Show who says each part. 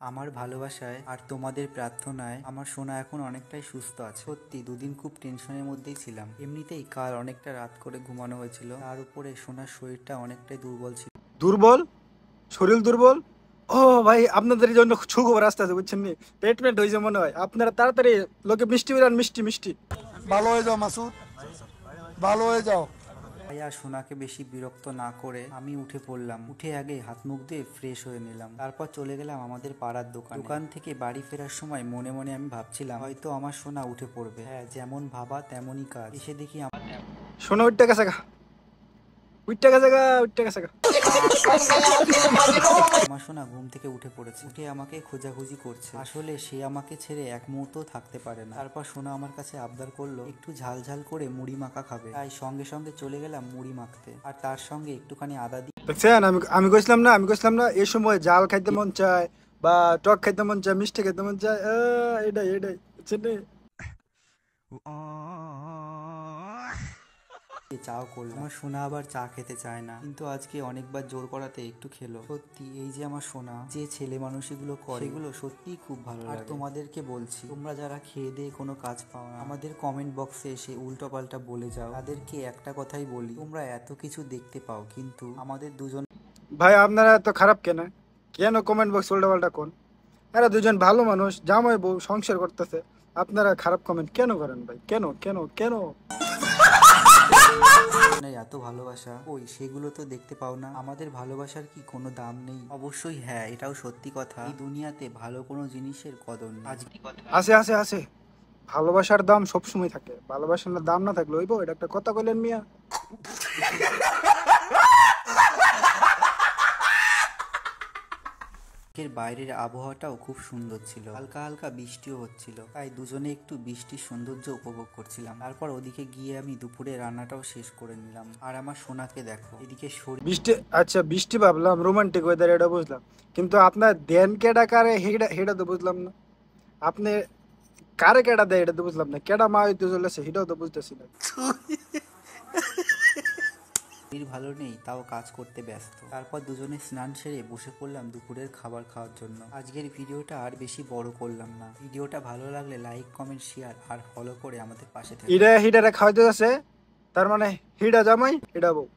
Speaker 1: আমার ভালোবাসায় আর তোমাদের প্রার্থনায় আমার সোনা এখন অনেকটাই সুস্থ আছে। সত্যি দুদিন খুব টেনশনের মধ্যেই ছিলাম। এমনিতেই কাল অনেকটা রাত করে ঘুমানো হয়েছিল, তার উপরে সোনার শরীরটা অনেকটাই দুর্বল ছিল।
Speaker 2: দুর্বল, শরীর দুর্বল। ও ভাই, আপনাদের জন্য সুখবর আসতেছে, বুঝছেন নি? ট্রিটমেন্ট হয়েছে মনে হয়। আপনারা তাড়াতাড়ি লোকে মিষ্টি বেরান, মিষ্টি মিষ্টি।
Speaker 3: ভালো হয়ে যাও মাসুদ, ভালো হয়ে যাও।
Speaker 1: তাই আর সোনাকে বেশি বিরক্ত না করে আমি উঠে পড়লাম। উঠে আগে হাত মুখ দিয়ে ফ্রেশ হয়ে নিলাম, তারপর চলে গেলাম আমাদের পাড়ার দোকান থেকে বাড়ি ফেরার সময় মনে মনে আমি ভাবছিলাম হয়তো আমার সোনা উঠে পড়বে। হ্যাঁ, যেমন ভাবা তেমনই কাজ। এসে দেখি
Speaker 2: শোনো, উঠতে গেছে গা, উঠতে গেছে গা, উঠতে গেছে গা।
Speaker 1: আমার সোনা ঘুম থেকে উঠে পড়েছে। উঠে আমাকে খোঁজাখুঁজি করছে। আসলে সে আমাকে ছেড়ে এক মুহূর্ত থাকতে পারে না। তারপর সোনা আমার কাছে আবদার করলো একটু ঝাল ঝাল করে মুড়ি মাখা খাবে। তাই সঙ্গে সঙ্গে চলে গেলাম মুড়ি মাখতে, আর তার সঙ্গে একটুখানি আদা দিয়ে।
Speaker 2: দেখছেন, আমি আমি কইছিলাম না, এই সময় জাল খাইতে মন চায় বা টক খাইতে মন চায়, মিষ্টি খাইতে মন চায়। এটাই এটাই, বুঝছেন নি?
Speaker 1: চাও করলাম। আমার সোনা আবার চা খেতে চায় না, কিন্তু আজকে অনেকবার জোর করাতে একটু খেলো। সত্যি এই যে আমার সোনা যে ছেলে মানুষগুলো করে, এগুলো সত্যিই খুব ভালো লাগে। আর তোমাদেরকে বলছি, তোমরা যারা খেয়ে দিয়ে কোনো কাজ পাও না, আমাদের কমেন্ট বক্সে এসে উল্টো পাল্টা বলে যাও, তাদেরকে একটা কথাই বলি, তোমরা এত কিছু দেখতে পাও কিন্তু আমাদের দুজন।
Speaker 2: ভাই আপনারা এত খারাপ কেন? কেন কমেন্ট বক্স উল্টা পাল্টা কোন? এরা দুজন ভালো মানুষ, জামাই বউ সংসার করতেছে, আপনারা খারাপ কমেন্ট কেন করেন ভাই? কেন কেন কেন?
Speaker 1: এত ভালোবাসা ওই সেগুলো তো দেখতে পাও না। আমাদের ভালোবাসার কি কোনো দাম নেই? অবশ্যই হ্যাঁ, এটাও সত্যি কথা, এই দুনিয়াতে ভালো কোনো জিনিসের কদর নেই। আজকে কথা
Speaker 2: আছে আছে আছে, ভালোবাসার দাম সবসময় থাকে। ভালোবাসার দাম না থাকলে হইব? এটা একটা কথা কইলেন মিয়া।
Speaker 1: এর বাইরের আবহাওয়াটাও খুব সুন্দর ছিল, হালকা হালকা বৃষ্টিও হচ্ছিল, তাই দুজনে একটু বৃষ্টির সৌন্দর্য উপভোগ করছিলাম। তারপর ওদিকে গিয়ে আমি দুপুরে রান্নাটাও শেষ করে নিলাম। আর আমার সোনাকে দেখো, এদিকে শরীর।
Speaker 2: বৃষ্টি, আচ্ছা বৃষ্টি ভাবলাম রোমান্টিক ওয়েদার, এটা বুঝলাম, কিন্তু আপনার দেন কেডা কারে হেডা হেডা তো বুঝলাম না। আপনি কারে কেডা দেয় এটা তো বুঝলাম না। কেডা মা হইতে চলেছে সেটাও তো বুঝতেছি না।
Speaker 1: ভালো নেই, তাও কাজ করতে ব্যস্ত। তারপর দুজনে স্নান সেরে বসে পড়লাম দুপুরের খাবার খাওয়ার জন্য। আজকের ভিডিওটা আর বেশি বড় করলাম না। ভিডিওটা ভালো লাগলে লাইক কমেন্ট শেয়ার আর ফলো করে আমাদের পাশে থাকবে।
Speaker 2: হিডা হিডারে খাওয়াইতে যাচ্ছে, তার মানে হিডা জামাই হিডা বউ।